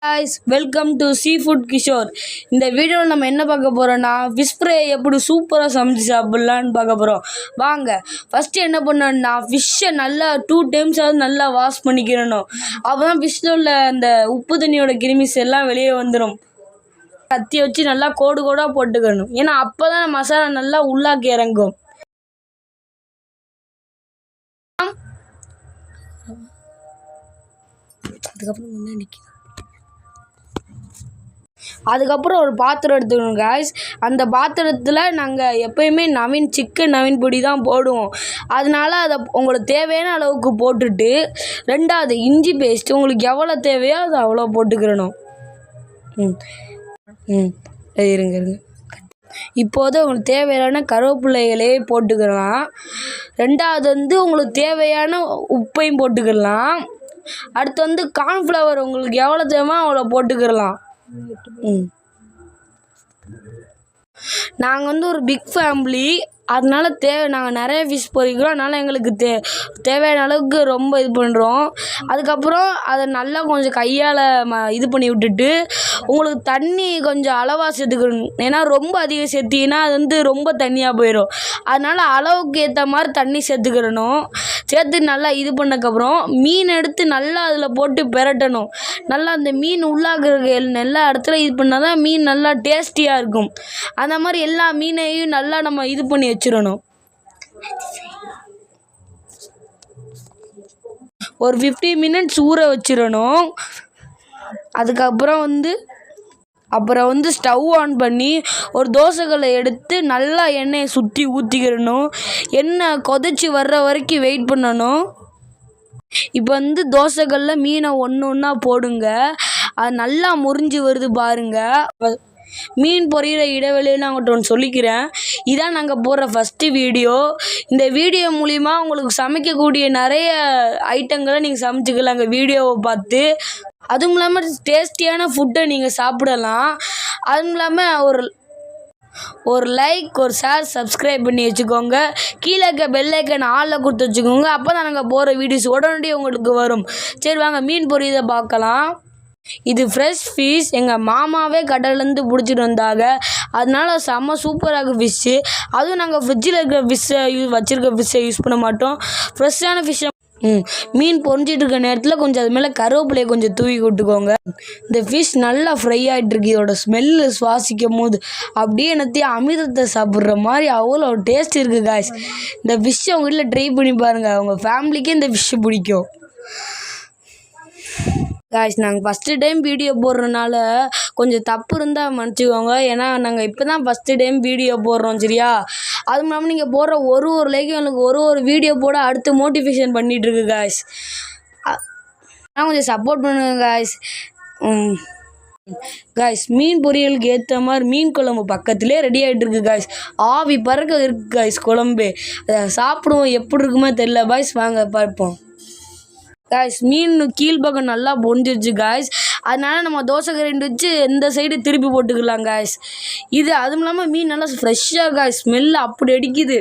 guys, welcome to Seafood Kishore. இந்த வீடியோவில் நம்ம என்ன பார்க்க போகிறோன்னா ஃபிஷ் ஃப்ரை எப்படி சூப்பராக சமைச்சு சாப்பிட்லான்னு பார்க்க போகிறோம். வாங்க ஃபஸ்ட்டு என்ன பண்ணணும்னா ஃபிஷ்ஷை நல்லா 2 times நல்லா வாஷ் பண்ணிக்கிறணும். அப்போ தான் ஃபிஷ்ஷில் உள்ள அந்த உப்பு தண்ணியோட கிருமிஸ் எல்லாம் வெளியே வந்துடும். கத்தி வச்சு நல்லா கோடு கோடாக போட்டுக்கணும். ஏன்னா அப்போ தான் மசாலா நல்லா உள்ளாக்கி இறங்கும். அதுக்கப்புறம் ஒரு பாத்திரம் எடுத்துக்கணும் காய்ஸ். அந்த பாத்திரத்தில் நாங்கள் எப்போயுமே சிக்கன் நவீன் பொடி தான் போடுவோம். அதனால அதை உங்களுக்கு தேவையான அளவுக்கு போட்டுட்டு, ரெண்டாவது இஞ்சி பேஸ்ட் உங்களுக்கு எவ்வளோ தேவையோ அதை அவ்வளோ போட்டுக்கிறணும். இருங்க இப்போது உங்களுக்கு தேவையான கருவேப்பிலைகளே போட்டுக்கலாம். ரெண்டாவது உங்களுக்கு தேவையான உப்பையும் போட்டுக்கலாம். அடுத்து கார்ன்ஃப்ளவர் உங்களுக்கு எவ்வளோ தேவையோ அவ்வளோ போட்டுக்கலாம். நாங்கள் ஒரு பிக் ஃபேமிலி, அதனால நாங்கள் நிறைய ஃபிஷ் பொரிக்கிறோம். அதனால் எங்களுக்கு தேவையான அளவுக்கு ரொம்ப இது பண்ணுறோம். அதுக்கப்புறம் அதை நல்லா கொஞ்சம் கையால் இது பண்ணி விட்டுட்டு, உங்களுக்கு தண்ணி கொஞ்சம் அளவாக சேர்த்துக்கணும். ஏன்னா ரொம்ப அதிகம் சேர்த்திங்கன்னா அது ரொம்ப தண்ணியாக போயிடும். அதனால் அளவுக்கு ஏற்ற மாதிரி தண்ணி சேர்த்துக்கிறணும். சேர்த்து நல்லா இது பண்ணக்கப்புறம் மீன் எடுத்து நல்லா அதில் போட்டு பெரட்டணும். நல்லா அந்த மீன் உள்ளாகிற எல்லா இடத்துல இது பண்ணால் தான் மீன் நல்லா டேஸ்டியாக இருக்கும். அந்த மாதிரி எல்லா மீனையும் நல்லா நம்ம இது பண்ணி வச்சிடணும். ஒரு 15 minutes ஊற வச்சிடணும். அதுக்கப்புறம் ஸ்டவ் ஆன் பண்ணி ஒரு தோசைக்கல்லை எடுத்து நல்லா எண்ணெயை சுற்றி ஊற்றிக்கிறணும். எண்ணெய் கொதிச்சு வர்ற வரைக்கும் வெயிட் பண்ணணும். இப்போ தோசைக்கல்ல மீனை ஒன்றா போடுங்க. அது நல்லா முறிஞ்சு வருது பாருங்கள். மீன் பொரியிற இடைவெளியில் நான் உங்கள்கிட்ட ஒன்று சொல்லிக்கிறேன். இதான் நாங்கள் போடுற ஃபஸ்ட்டு வீடியோ. இந்த வீடியோ மூலிமா உங்களுக்கு சமைக்கக்கூடிய நிறைய ஐட்டங்களை நீங்கள் சமைச்சிக்கலாங்க வீடியோவை பார்த்து. அதுவும் இல்லாமல் டேஸ்டியான ஃபுட்டை நீங்கள் சாப்பிடலாம். அதுவும் இல்லாமல் ஒரு லைக், ஒரு ஷேர், சப்ஸ்கிரைப் பண்ணி வச்சுக்கோங்க. கீழே இருக்க பெல் ஐக்கன் ஆளில் கொடுத்து வச்சுக்கோங்க. அப்போ தான் நாங்கள் போகிற வீடியோஸ் உடனடியாக உங்களுக்கு வரும். சரி வாங்க மீன் பொரியதை பார்க்கலாம். இது ஃப்ரெஷ் ஃபிஷ். எங்கள் மாமாவே கடல்லேருந்து பிடிச்சிட்டு வந்தாங்க. அதனால செம்ம சூப்பராக ஃபிஷ்ஷு. அதுவும் நாங்கள் ஃப்ரிட்ஜில் இருக்கிற ஃபிஷ்ஷை வச்சுருக்க ஃபிஷ்ஷை யூஸ் பண்ண மாட்டோம். ஃப்ரெஷ்ஷான ஃபிஷ்ஷை மீன் பொரிஞ்சிட்டு இருக்க நேரத்தில் கொஞ்சம் அது மேலே கருவேப்பிலையை கொஞ்சம் தூவி விட்டுக்கோங்க. இந்த ஃபிஷ் நல்லா ஃப்ரை ஆகிட்டுருக்கு. இதோட ஸ்மெல்லு சுவாசிக்கும் போது அப்படியே என்னத்தையும் அமிர்தத்தை சாப்பிட்ற மாதிரி அவ்வளோ டேஸ்ட் இருக்குது காய்ஸ். இந்த ஃபிஷ்ஷை உங்கள் வீட்டில் ட்ரை பண்ணி பாருங்கள். உங்கள் ஃபேமிலிக்கே இந்த ஃபிஷ்ஷு பிடிக்கும் காய்ஸ். நாங்கள் ஃபஸ்ட்டு டைம் வீடியோ போடுறதுனால கொஞ்சம் தப்பு இருந்தால் மன்னிச்சிக்கோங்க. ஏன்னா நாங்கள் இப்போ தான் ஃபஸ்ட்டு டைம் வீடியோ போடுறோம், சரியா? அதுவும் இல்லாமல் நீங்கள் போடுற ஒரு லைக்கும் எனக்கு ஒரு வீடியோ போட அடுத்து மோட்டிவேஷன் பண்ணிகிட்ருக்கு காய்ஸ். ஆனால் கொஞ்சம் சப்போர்ட் பண்ணுங்க காய்ஸ். காய்ஸ் மீன் பொரியலுக்கு ஏற்ற மாதிரி மீன் குழம்பு பக்கத்துலேயே ரெடி ஆகிட்டு இருக்கு காய்ஸ். ஆவி பறக்க இருக்குது காய்ஸ் குழம்பு. அதை சாப்பிடுவோம், எப்படி இருக்குமே தெரியல பாய்ஸ். வாங்க பார்ப்போம் காய்ஸ். மீன் கீழ்பக்கம் நல்லா பொஞ்சிருச்சு காய்ஸ். அதனால் நம்ம தோசை கரண்டி வச்சு எந்த சைடு திருப்பி போட்டுக்கலாம் காய்ஸ். அதுவும் இல்லாமல் மீன் நல்லா ஃப்ரெஷ்ஷாக காய்ஸ். ஸ்மெல் அப்படி அடிக்குது.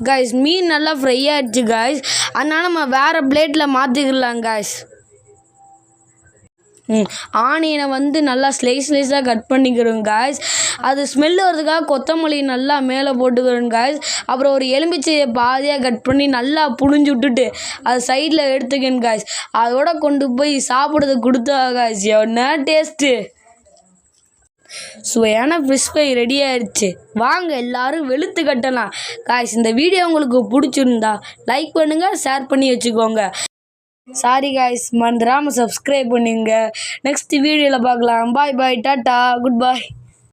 காய்ஸ் மீன் நல்லா ஃப்ரை ஆகிடுச்சு காய்ஸ். அதனால் நம்ம வேறு பிளேட்டில் மாற்றிக்கலாம் காய்ஸ். ஆனியனை நல்லா ஸ்லைஸாக கட் பண்ணிக்கிறோம் காய்ஸ். அது ஸ்மெல்லு வரதுக்காக கொத்தமல்லி நல்லா மேலே போட்டுக்கிறோம் காய்ஸ். அப்புறம் ஒரு எலுமிச்சையை பாதியாக கட் பண்ணி நல்லா புழிஞ்சு விட்டுட்டு அது சைடில் எடுத்துக்கணும் காய்ஸ். அதோட கொண்டு போய் சாப்பிட்றதுக்கு கொடுத்தா காய்ஸ் என்ன டேஸ்ட்டு. சுவையான ஃபிஷ் ஃப்ரை ரெடி ஆயிடுச்சு. வாங்க எல்லாரும் வெளுத்து கட்டலாம் காய்ஸ். இந்த வீடியோ உங்களுக்கு பிடிச்சிருந்தா லைக் பண்ணுங்கள், ஷேர் பண்ணி வச்சுக்கோங்க. சாரி காய்ஸ், மறந்துடாமல் சப்ஸ்கிரைப் பண்ணுங்க. நெக்ஸ்ட் வீடியோவில் பார்க்கலாம். பாய் பாய், டாட்டா, குட் பாய்.